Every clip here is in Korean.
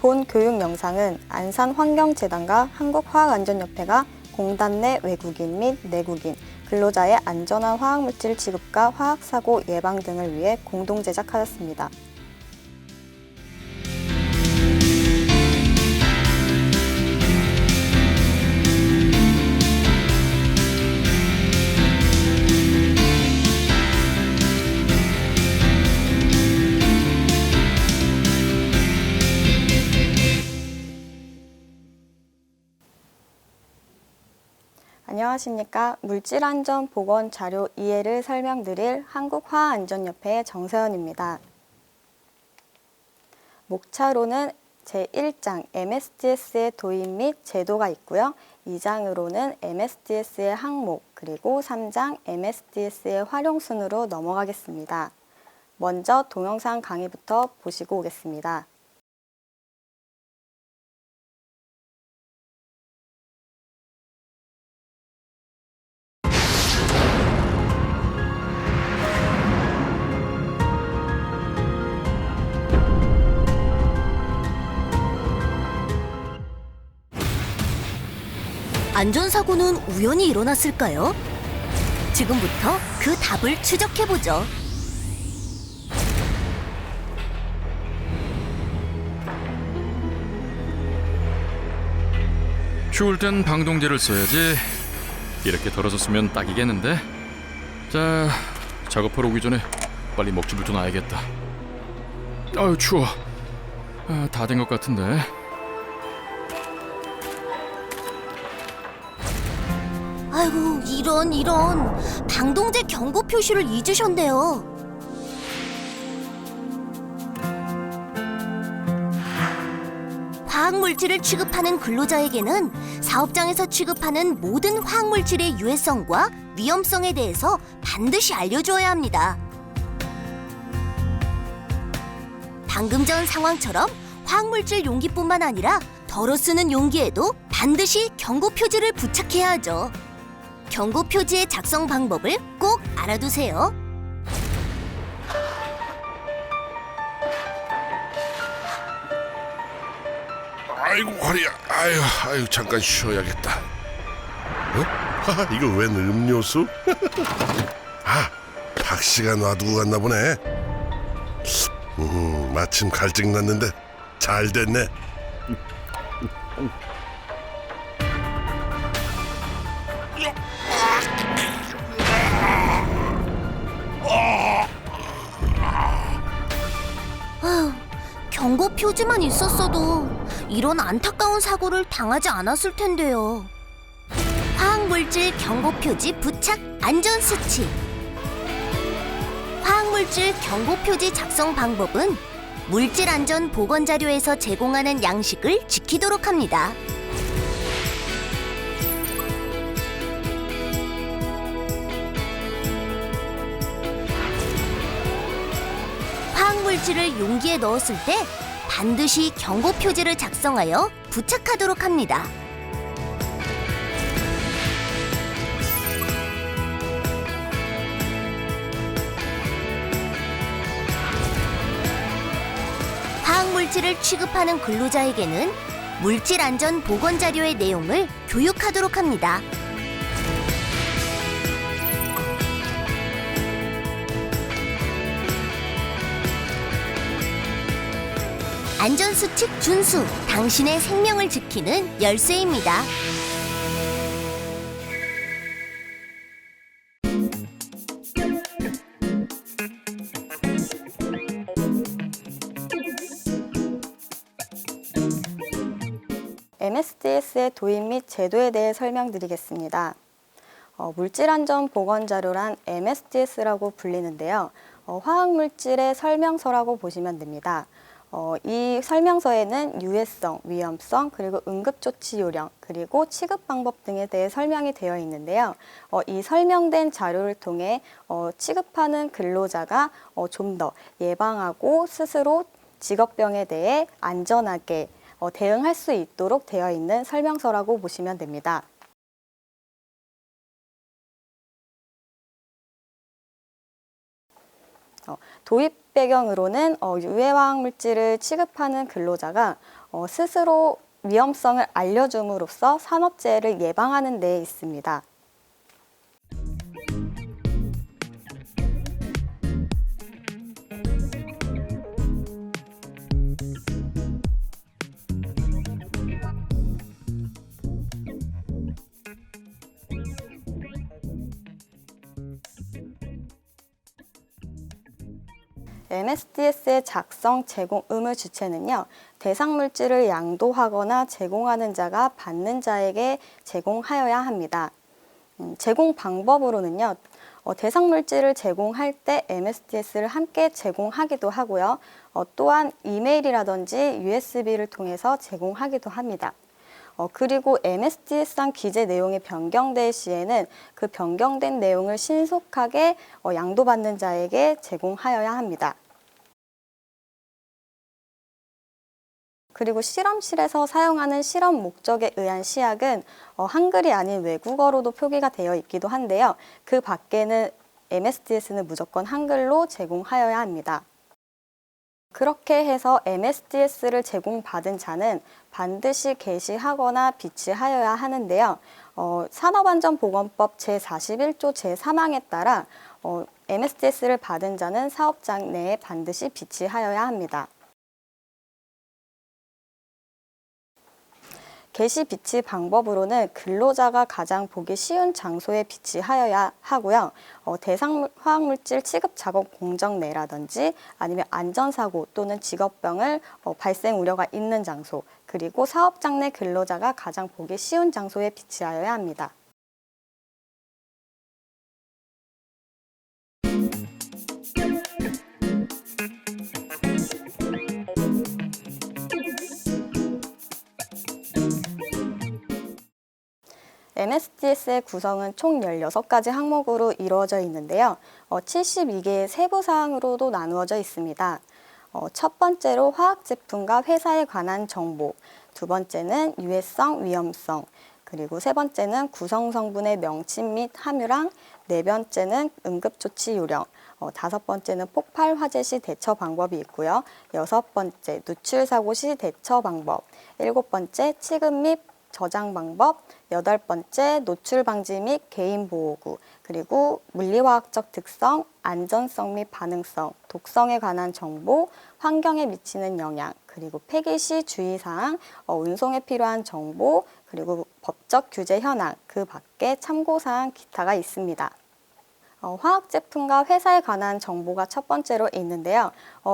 본 교육 영상은 안산환경재단과 한국화학안전협회가 공단 내 외국인 및 내국인, 근로자의 안전한 화학물질 취급과 화학사고 예방 등을 위해 공동 제작하였습니다. 안녕하십니까. 물질안전보건 자료 이해를 설명드릴 한국화학안전협회의 정세연입니다. 목차로는 제1장 MSDS의 도입 및 제도가 있고요. 2장으로는 MSDS의 항목, 그리고 3장 MSDS의 활용 순으로 넘어가겠습니다. 먼저 동영상 강의부터 보시고 오겠습니다. 안전사고는 우연히 일어났을까요? 지금부터 그 답을 추적해보죠. 추울 땐 방동제를 써야지. 이렇게 덜어졌으면 딱이겠는데? 자, 작업하러 오기 전에 빨리 먹집을 좀 놔야겠다. 아유, 추워. 다 된 것 같은데. 아이고, 이런 방동제 경고 표시를 잊으셨네요. 화학물질을 취급하는 근로자에게는 사업장에서 취급하는 모든 화학물질의 유해성과 위험성에 대해서 반드시 알려주어야 합니다. 방금 전 상황처럼 화학물질 용기뿐만 아니라 덜어 쓰는 용기에도 반드시 경고 표지를 부착해야 하죠. 경고 표지의 작성 방법을 꼭 알아두세요. 아이고 허리야. 아유 잠깐 쉬어야겠다. 이거 웬 음료수? 박 씨가 놔두고 갔나 보네. 마침 갈증 났는데 잘 됐네. 경고 표지만 있었어도 이런 안타까운 사고를 당하지 않았을 텐데요. 화학물질 경고 표지 부착 안전 수칙. 화학물질 경고 표지 작성 방법은 물질 안전 보건 자료에서 제공하는 양식을 지키도록 합니다. 화학물질을 용기에 넣었을 때 반드시 경고 표지를 작성하여 부착하도록 합니다. 화학물질을 취급하는 근로자에게는 물질 안전 보건 자료의 내용을 교육하도록 합니다. 안전수칙 준수, 당신의 생명을 지키는 열쇠입니다. MSDS의 도입 및 제도에 대해 설명드리겠습니다. 물질안전보건자료란 MSDS라고 불리는데요. 화학물질의 설명서라고 보시면 됩니다. 이 설명서에는 유해성, 위험성, 그리고 응급조치 요령, 그리고 취급 방법 등에 대해 설명이 되어 있는데요. 이 설명된 자료를 통해 취급하는 근로자가 좀 더 예방하고 스스로 직업병에 대해 안전하게 대응할 수 있도록 되어 있는 설명서라고 보시면 됩니다. 도입 배경으로는 유해 화학 물질을 취급하는 근로자가 스스로 위험성을 알려줌으로써 산업재해를 예방하는 데 있습니다. MSDS의 작성, 제공 의무 주체는요, 대상 물질을 양도하거나 제공하는 자가 받는 자에게 제공하여야 합니다. 제공 방법으로는요, 대상 물질을 제공할 때 MSDS를 함께 제공하기도 하고요, 또한 이메일이라든지 USB를 통해서 제공하기도 합니다. 그리고 MSDS상 기재 내용이 변경될 시에는 그 변경된 내용을 신속하게 양도받는 자에게 제공하여야 합니다. 그리고 실험실에서 사용하는 실험 목적에 의한 시약은 한글이 아닌 외국어로도 표기가 되어 있기도 한데요. 그 밖에는 MSDS는 무조건 한글로 제공하여야 합니다. 그렇게 해서 MSDS를 제공받은 자는 반드시 게시하거나 비치하여야 하는데요. 산업안전보건법 제41조 제3항에 따라 MSDS를 받은 자는 사업장 내에 반드시 비치하여야 합니다. 게시 비치 방법으로는 근로자가 가장 보기 쉬운 장소에 비치하여야 하고요. 대상 화학물질 취급 작업 공정 내라든지 아니면 안전사고 또는 직업병을 발생 우려가 있는 장소, 그리고 사업장 내 근로자가 가장 보기 쉬운 장소에 비치하여야 합니다. MSDS의 구성은 총 16가지 항목으로 이루어져 있는데요. 72개의 세부 사항으로도 나누어져 있습니다. 첫 번째로 화학 제품과 회사에 관한 정보, 두 번째는 유해성, 위험성, 그리고 세 번째는 구성 성분의 명칭 및 함유량, 네 번째는 응급조치 요령, 다섯 번째는 폭발 화재 시 대처 방법이 있고요. 여섯 번째 누출 사고 시 대처 방법, 일곱 번째 취급 및 저장 방법, 여덟 번째 노출 방지 및 개인 보호구, 그리고 물리화학적 특성, 안전성 및 반응성, 독성에 관한 정보, 환경에 미치는 영향, 그리고 폐기 시 주의사항, 운송에 필요한 정보, 그리고 법적 규제 현황, 그 밖에 참고사항 기타가 있습니다. 화학 제품과 회사에 관한 정보가 첫 번째로 있는데요.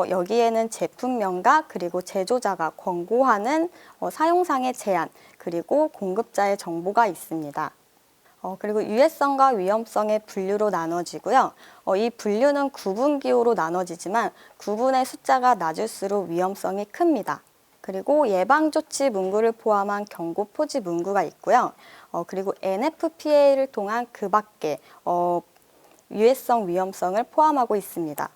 여기에는 제품명과 그리고 제조자가 권고하는 사용상의 제한, 그리고 공급자의 정보가 있습니다. 그리고 유해성과 위험성의 분류로 나눠지고요. 이 분류는 구분기호로 나눠지지만 구분의 숫자가 낮을수록 위험성이 큽니다. 그리고 예방조치 문구를 포함한 경고 표지 문구가 있고요. 그리고 NFPA를 통한 그 밖에 유해성, 위험성을 포함하고 있습니다.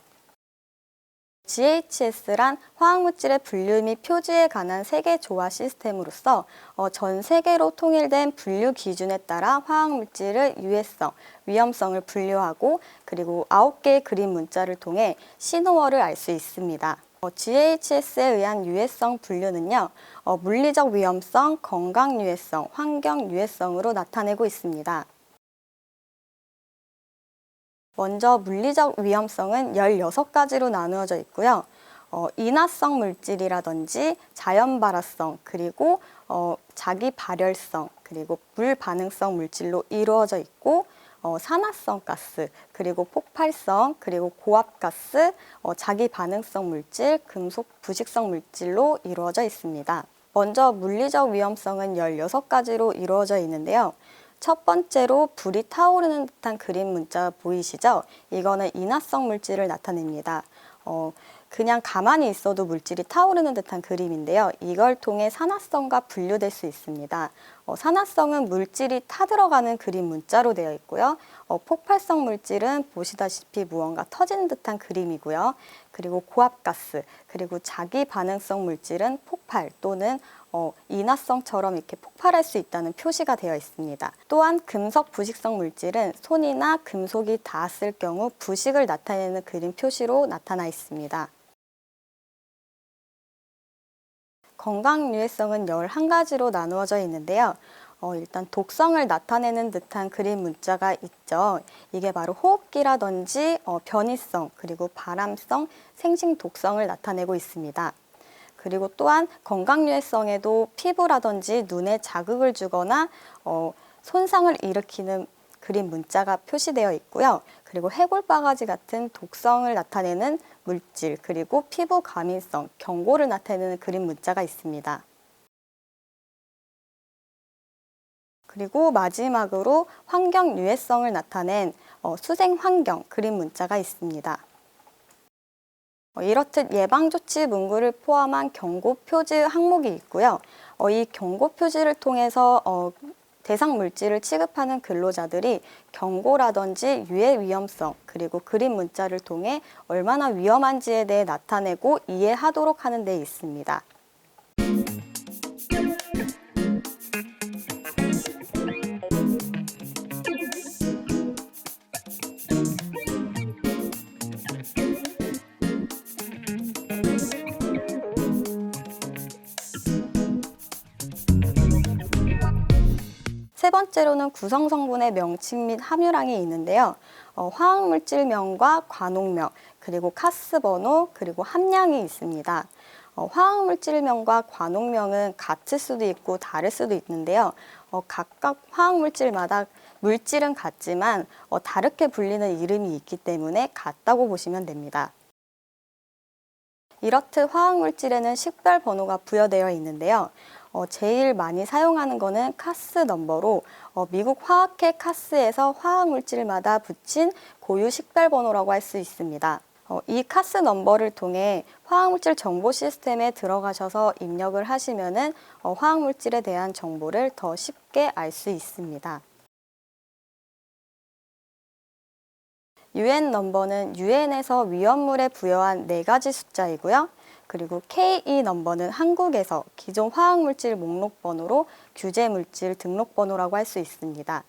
GHS란 화학물질의 분류 및 표지에 관한 세계 조화 시스템으로서 전 세계로 통일된 분류 기준에 따라 화학물질을 유해성, 위험성을 분류하고 그리고 9개의 그림 문자를 통해 신호어를 알 수 있습니다. GHS에 의한 유해성 분류는요, 물리적 위험성, 건강 유해성, 환경 유해성으로 나타내고 있습니다. 먼저 물리적 위험성은 16가지로 나누어져 있고요. 인화성 물질이라든지 자연 발화성, 그리고 자기 발열성, 그리고 불반응성 물질로 이루어져 있고 산화성 가스, 그리고 폭발성, 그리고 고압가스, 자기 반응성 물질, 금속 부식성 물질로 이루어져 있습니다. 먼저 물리적 위험성은 16가지로 이루어져 있는데요. 첫 번째로 불이 타오르는 듯한 그림 문자 보이시죠? 이거는 인화성 물질을 나타냅니다. 그냥 가만히 있어도 물질이 타오르는 듯한 그림인데요. 이걸 통해 산화성과 분류될 수 있습니다. 산화성은 물질이 타들어가는 그림 문자로 되어 있고요. 폭발성 물질은 보시다시피 무언가 터지는 듯한 그림이고요. 그리고 고압가스, 그리고 자기 반응성 물질은 폭발 또는 인화성처럼 이렇게 폭발할 수 있다는 표시가 되어 있습니다. 또한 금속 부식성 물질은 손이나 금속이 닿았을 경우 부식을 나타내는 그림 표시로 나타나 있습니다. 건강 유해성은 11가지로 나누어져 있는데요. 일단 독성을 나타내는 듯한 그림 문자가 있죠. 이게 바로 호흡기라든지 변이성, 그리고 발암성, 생식 독성을 나타내고 있습니다. 그리고 또한 건강 유해성에도 피부라든지 눈에 자극을 주거나 손상을 일으키는 그림 문자가 표시되어 있고요. 그리고 해골바가지 같은 독성을 나타내는 물질, 그리고 피부 과민성, 경고를 나타내는 그림 문자가 있습니다. 그리고 마지막으로 환경 유해성을 나타낸 수생 환경 그림 문자가 있습니다. 이렇듯 예방조치 문구를 포함한 경고 표지 항목이 있고요. 이 경고 표지를 통해서 대상 물질을 취급하는 근로자들이 경고라든지 유해 위험성, 그리고 그림 문자를 통해 얼마나 위험한지에 대해 나타내고 이해하도록 하는 데 있습니다. 세 번째로는 구성 성분의 명칭 및 함유량이 있는데요. 화학물질명과 관옥명, 그리고 카스 번호, 그리고 함량이 있습니다. 화학물질명과 관옥명은 같을 수도 있고 다를 수도 있는데요. 각각 화학물질마다 물질은 같지만 다르게 불리는 이름이 있기 때문에 같다고 보시면 됩니다. 이렇듯 화학물질에는 식별 번호가 부여되어 있는데요. 제일 많이 사용하는 거는 카스 넘버로 미국 화학회 카스에서 화학물질마다 붙인 고유 식별 번호라고 할 수 있습니다. 이 카스 넘버를 통해 화학물질 정보 시스템에 들어가셔서 입력을 하시면은 화학물질에 대한 정보를 더 쉽게 알 수 있습니다. UN 넘버는 UN에서 위험물에 부여한 4가지 숫자이고요. 그리고 KE 넘버는 한국에서 기존 화학물질 목록 번호로 규제물질 등록 번호라고 할 수 있습니다.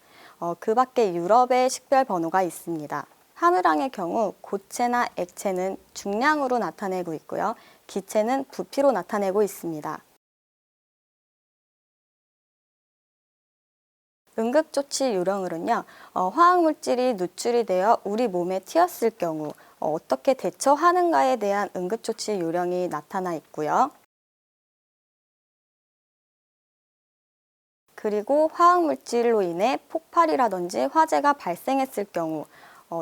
그 밖에 유럽의 식별 번호가 있습니다. 함유량의 경우 고체나 액체는 중량으로 나타내고 있고요. 기체는 부피로 나타내고 있습니다. 응급조치 요령으로는요, 화학물질이 누출이 되어 우리 몸에 튀었을 경우 어떻게 대처하는가에 대한 응급조치 요령이 나타나 있고요. 그리고 화학물질로 인해 폭발이라든지 화재가 발생했을 경우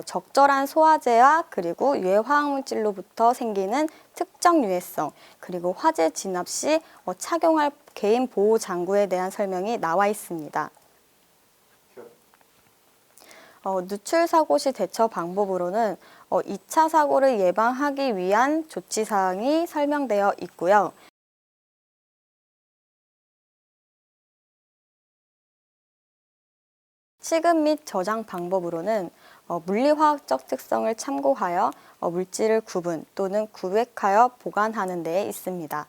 적절한 소화제와 그리고 유해 화학물질로부터 생기는 특정 유해성, 그리고 화재 진압 시 착용할 개인 보호 장구에 대한 설명이 나와 있습니다. 누출 사고 시 대처 방법으로는 2차 사고를 예방하기 위한 조치사항이 설명되어 있고요. 취급 및 저장 방법으로는 물리화학적 특성을 참고하여 물질을 구분 또는 구획하여 보관하는 데 있습니다.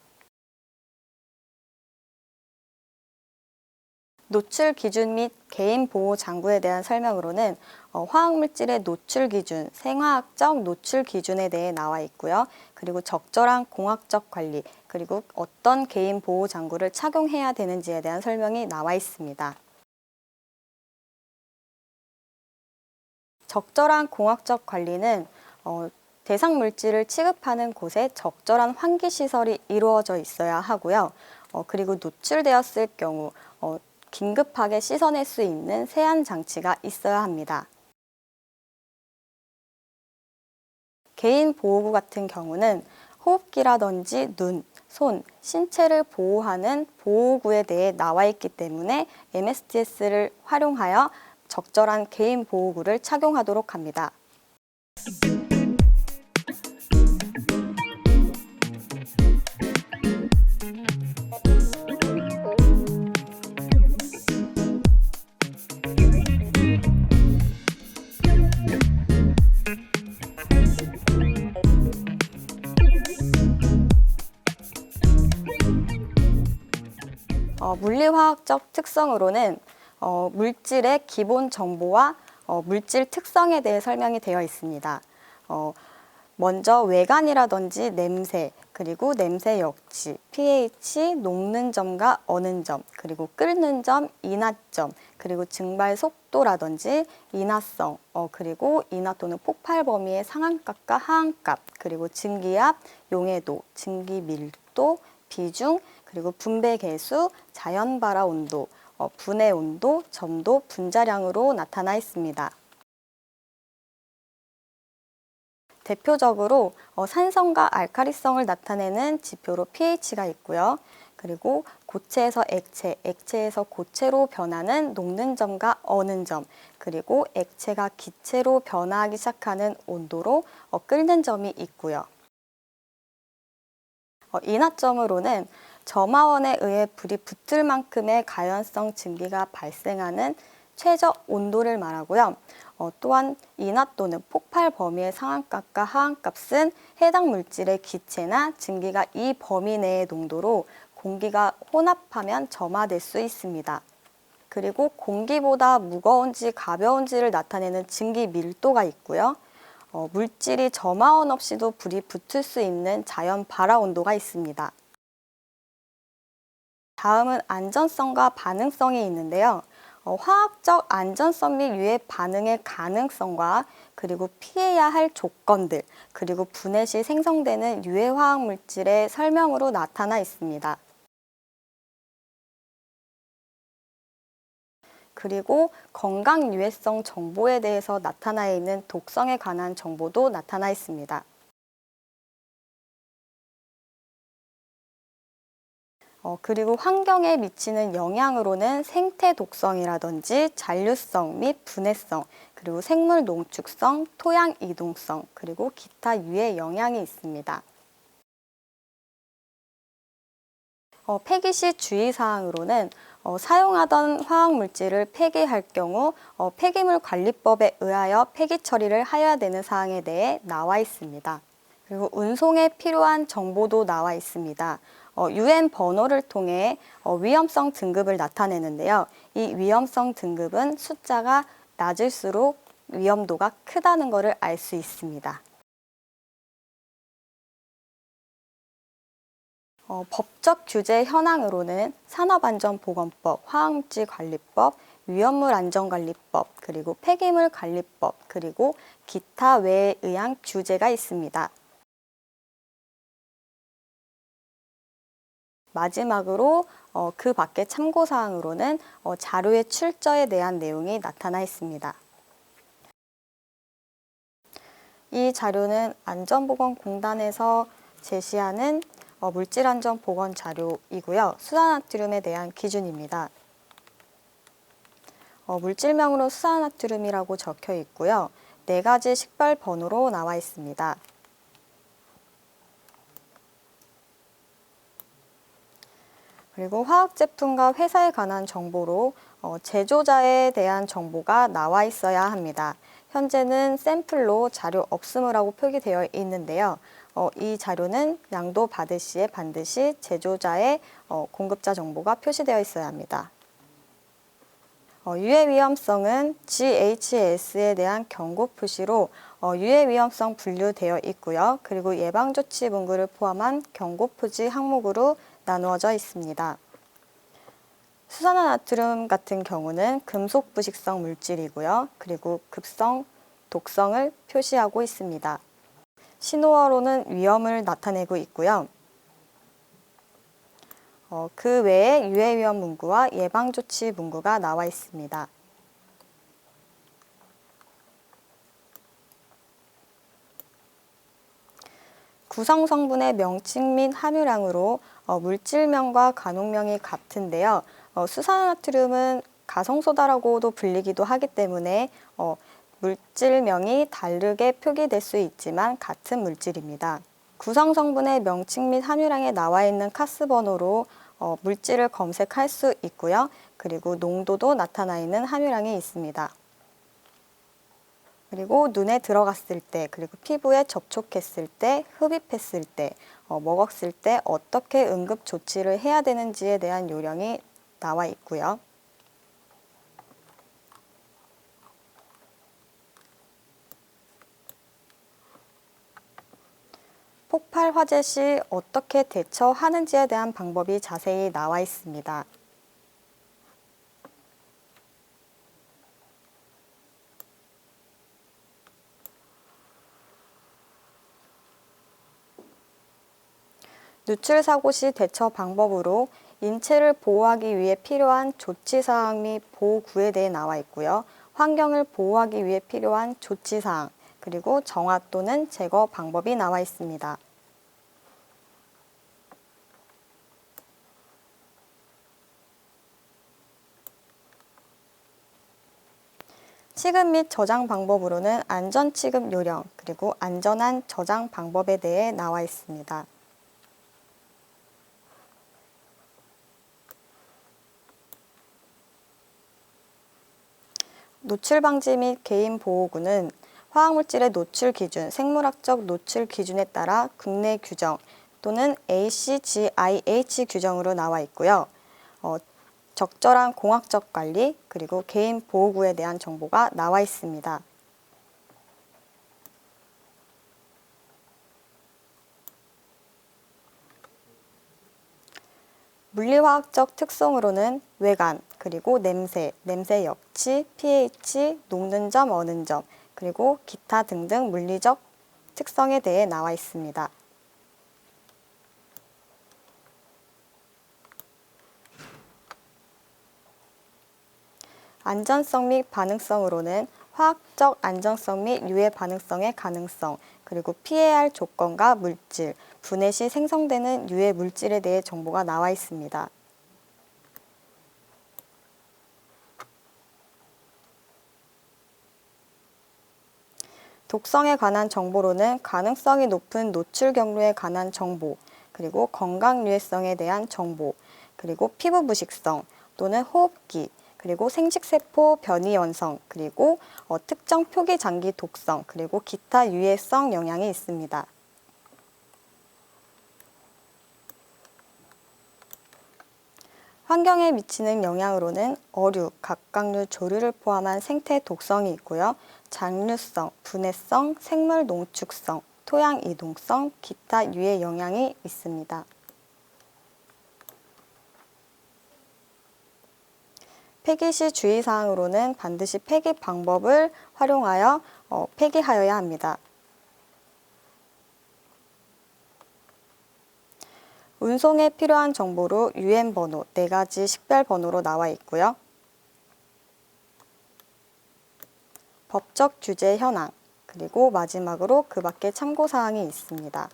노출 기준 및 개인 보호 장구에 대한 설명으로는 화학물질의 노출 기준, 생화학적 노출 기준에 대해 나와 있고요. 그리고 적절한 공학적 관리, 그리고 어떤 개인 보호 장구를 착용해야 되는지에 대한 설명이 나와 있습니다. 적절한 공학적 관리는 대상 물질을 취급하는 곳에 적절한 환기 시설이 이루어져 있어야 하고요. 그리고 노출되었을 경우 긴급하게 씻어낼 수 있는 세안 장치가 있어야 합니다. 개인 보호구 같은 경우는 호흡기라든지 눈, 손, 신체를 보호하는 보호구에 대해 나와 있기 때문에 MSDS를 활용하여 적절한 개인 보호구를 착용하도록 합니다. 물리화학적 특성으로는 물질의 기본 정보와 물질 특성에 대해 설명이 되어 있습니다. 먼저 외관이라든지 냄새, 그리고 냄새 역치, pH, 녹는 점과 어는 점, 그리고 끓는 점, 인하점, 그리고 증발 속도라든지 인하성, 그리고 인하 또는 폭발 범위의 상한값과 하한값, 그리고 증기압, 용해도, 증기 밀도, 비중, 그리고 분배 개수, 자연 발화 온도, 분해 온도, 점도, 분자량으로 나타나 있습니다. 대표적으로 산성과 알칼리성을 나타내는 지표로 pH가 있고요. 그리고 고체에서 액체, 액체에서 고체로 변하는 녹는 점과 어는 점, 그리고 액체가 기체로 변화하기 시작하는 온도로 끓는 점이 있고요. 인하점으로는 점화원에 의해 불이 붙을 만큼의 가연성 증기가 발생하는 최저 온도를 말하고요. 또한 인하 또는 폭발 범위의 상한값과 하한값은 해당 물질의 기체나 증기가 이 범위 내의 농도로 공기가 혼합하면 점화될 수 있습니다. 그리고 공기보다 무거운지 가벼운지를 나타내는 증기 밀도가 있고요. 물질이 점화원 없이도 불이 붙을 수 있는 자연 발화 온도가 있습니다. 다음은 안전성과 반응성이 있는데요. 화학적 안전성 및 유해 반응의 가능성과 그리고 피해야 할 조건들, 그리고 분해 시 생성되는 유해 화학 물질의 설명으로 나타나 있습니다. 그리고 건강 유해성 정보에 대해서 나타나 있는 독성에 관한 정보도 나타나 있습니다. 그리고 환경에 미치는 영향으로는 생태 독성이라든지 잔류성 및 분해성, 그리고 생물 농축성, 토양 이동성, 그리고 기타 유해 영향이 있습니다. 폐기 시 주의사항으로는 사용하던 화학물질을 폐기할 경우 폐기물 관리법에 의하여 폐기 처리를 하여야 되는 사항에 대해 나와 있습니다. 그리고 운송에 필요한 정보도 나와 있습니다. UN 번호를 통해 위험성 등급을 나타내는데요. 이 위험성 등급은 숫자가 낮을수록 위험도가 크다는 것을 알 수 있습니다. 법적 규제 현황으로는 산업안전보건법, 화학물질관리법, 위험물안전관리법, 그리고 폐기물관리법, 그리고 기타 외에 의한 규제가 있습니다. 마지막으로 그 밖의 참고사항으로는 자료의 출처에 대한 내용이 나타나 있습니다. 이 자료는 안전보건공단에서 제시하는 물질안전보건 자료이고요. 수산나트륨에 대한 기준입니다. 물질명으로 수산나트륨이라고 적혀 있고요. 4가지 식별 번호로 나와 있습니다. 그리고 화학제품과 회사에 관한 정보로 제조자에 대한 정보가 나와 있어야 합니다. 현재는 샘플로 자료 없음이라고 표기되어 있는데요. 이 자료는 양도 받을 시에 반드시 제조자의 공급자 정보가 표시되어 있어야 합니다. 유해 위험성은 GHS에 대한 경고 표시로 유해 위험성 분류되어 있고요. 그리고 예방조치 문구를 포함한 경고 표지 항목으로 나누어져 있습니다. 수산화나트륨 같은 경우는 금속 부식성 물질이고요. 그리고 급성, 독성을 표시하고 있습니다. 신호어로는 위험을 나타내고 있고요. 그 외에 유해 위험 문구와 예방조치 문구가 나와 있습니다. 구성 성분의 명칭 및 함유량으로 물질명과 간혹명이 같은데요. 수산화나트륨은 가성소다라고도 불리기도 하기 때문에 물질명이 다르게 표기될 수 있지만 같은 물질입니다. 구성 성분의 명칭 및 함유량에 나와 있는 카스 번호로 물질을 검색할 수 있고요. 그리고 농도도 나타나 있는 함유량이 있습니다. 그리고 눈에 들어갔을 때, 그리고 피부에 접촉했을 때, 흡입했을 때, 먹었을 때 어떻게 응급 조치를 해야 되는지에 대한 요령이 나와 있고요. 폭발 화재 시 어떻게 대처하는지에 대한 방법이 자세히 나와 있습니다. 누출 사고 시 대처 방법으로 인체를 보호하기 위해 필요한 조치사항 및 보호구에 대해 나와 있고요. 환경을 보호하기 위해 필요한 조치사항, 그리고 정화 또는 제거 방법이 나와 있습니다. 취급 및 저장 방법으로는 안전 취급 요령, 그리고 안전한 저장 방법에 대해 나와 있습니다. 노출 방지 및 개인 보호구는 화학물질의 노출 기준, 생물학적 노출 기준에 따라 국내 규정 또는 ACGIH 규정으로 나와 있고요. 적절한 공학적 관리, 그리고 개인 보호구에 대한 정보가 나와 있습니다. 물리화학적 특성으로는 외관, 그리고 냄새, 냄새 역치, pH, 녹는 점, 어는 점, 그리고 기타 등등 물리적 특성에 대해 나와 있습니다. 안전성 및 반응성으로는 화학적 안전성 및 유해 반응성의 가능성, 그리고 피해야 할 조건과 물질, 분해 시 생성되는 유해 물질에 대해 정보가 나와 있습니다. 독성에 관한 정보로는 가능성이 높은 노출 경로에 관한 정보, 그리고 건강 유해성에 대한 정보, 그리고 피부 부식성 또는 호흡기, 그리고 생식세포 변이 원성, 그리고 특정 표기 장기 독성, 그리고 기타 유해성 영향이 있습니다. 환경에 미치는 영향으로는 어류, 갑각류, 조류를 포함한 생태 독성이 있고요. 잔류성, 분해성, 생물 농축성, 토양 이동성, 기타 유해 영향이 있습니다. 폐기 시 주의사항으로는 반드시 폐기 방법을 활용하여 폐기하여야 합니다. 운송에 필요한 정보로 UN 번호 4가지 식별 번호로 나와 있고요. 법적 규제 현황, 그리고 마지막으로 그 밖에 참고사항이 있습니다.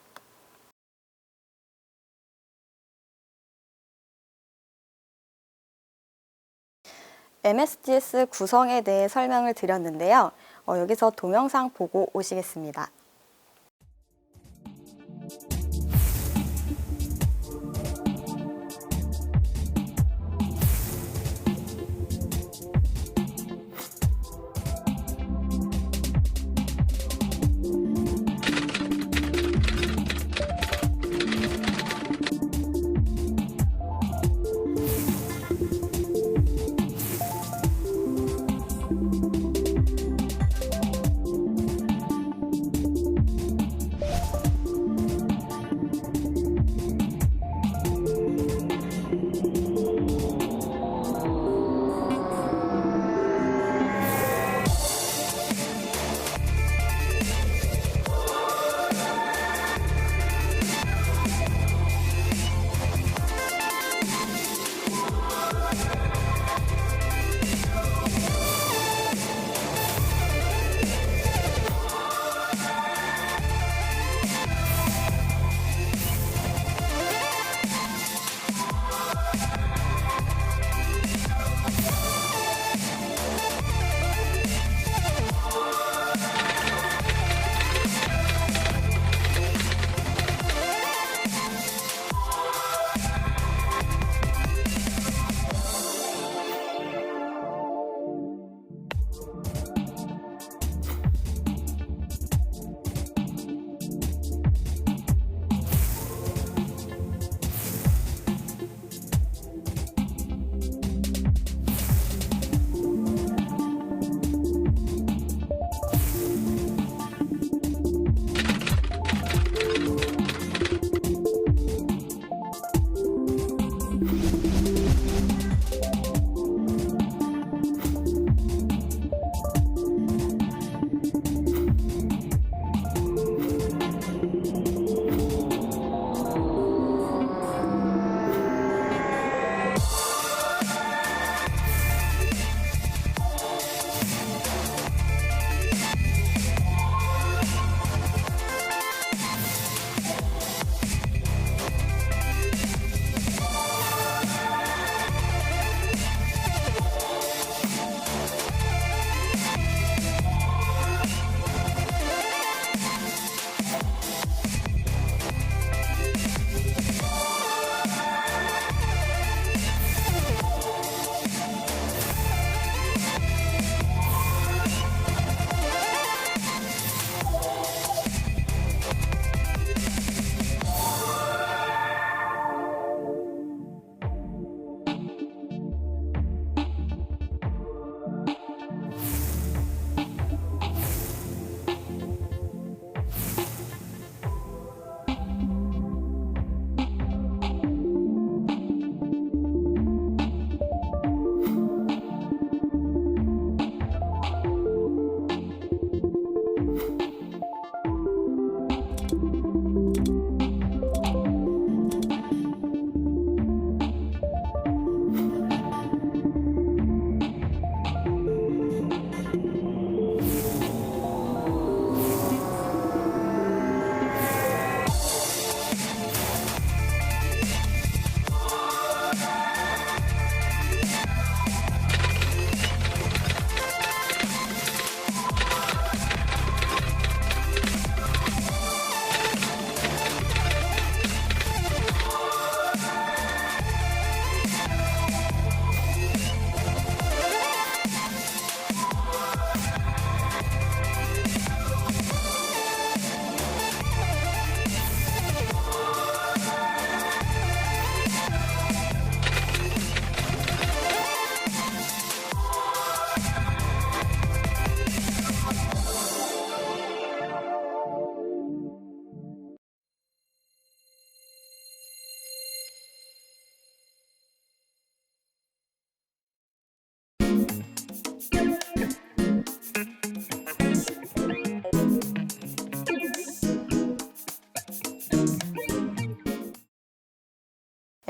MSDS 구성에 대해 설명을 드렸는데요. 여기서 동영상 보고 오시겠습니다.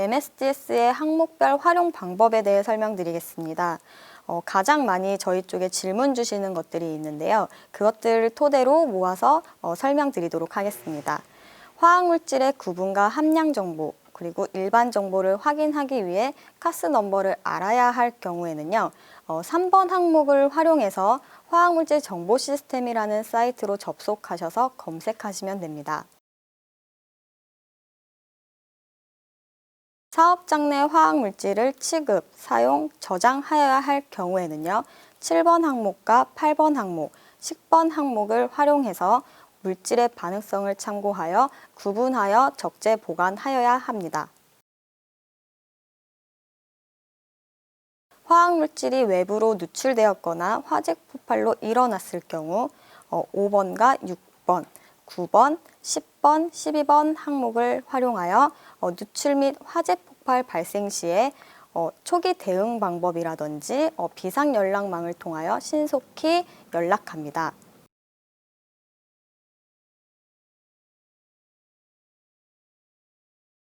MSDS의 항목별 활용 방법에 대해 설명드리겠습니다. 가장 많이 저희 쪽에 질문 주시는 것들이 있는데요. 그것들을 토대로 모아서 설명드리도록 하겠습니다. 화학물질의 구분과 함량 정보, 그리고 일반 정보를 확인하기 위해 카스 넘버를 알아야 할 경우에는요. 3번 항목을 활용해서 화학물질 정보 시스템이라는 사이트로 접속하셔서 검색하시면 됩니다. 사업장 내 화학물질을 취급, 사용, 저장하여야 할 경우에는요. 7번 항목과 8번 항목, 10번 항목을 활용해서 물질의 반응성을 참고하여 구분하여 적재 보관하여야 합니다. 화학물질이 외부로 누출되었거나 화재 폭발로 일어났을 경우 5번과 6번, 9번, 10번, 12번 항목을 활용하여 누출 및 화재 폭발 발생 시에 초기 대응 방법이라든지 비상 연락망을 통하여 신속히 연락합니다.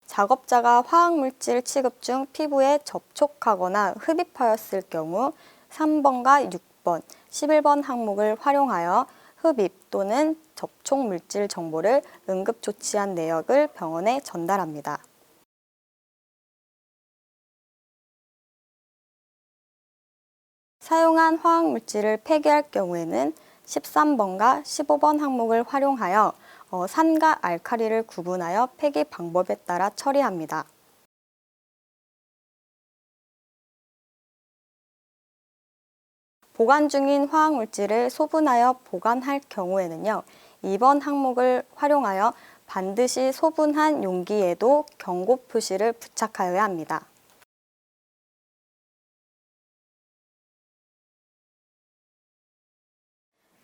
작업자가 화학물질 취급 중 피부에 접촉하거나 흡입하였을 경우 3번과 6번, 11번 항목을 활용하여 흡입 또는 접촉 물질 정보를 응급 조치한 내역을 병원에 전달합니다. 사용한 화학물질을 폐기할 경우에는 13번과 15번 항목을 활용하여 산과 알칼리를 구분하여 폐기 방법에 따라 처리합니다. 보관 중인 화학물질을 소분하여 보관할 경우에는요. 2번 항목을 활용하여 반드시 소분한 용기에도 경고 표시를 부착하여야 합니다.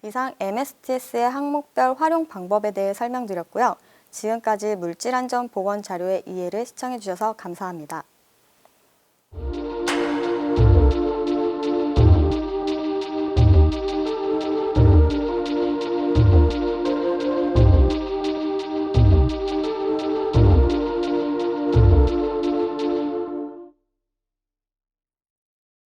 이상 MSDS의 항목별 활용 방법에 대해 설명드렸고요. 지금까지 물질안전보건 자료의 이해를 시청해 주셔서 감사합니다.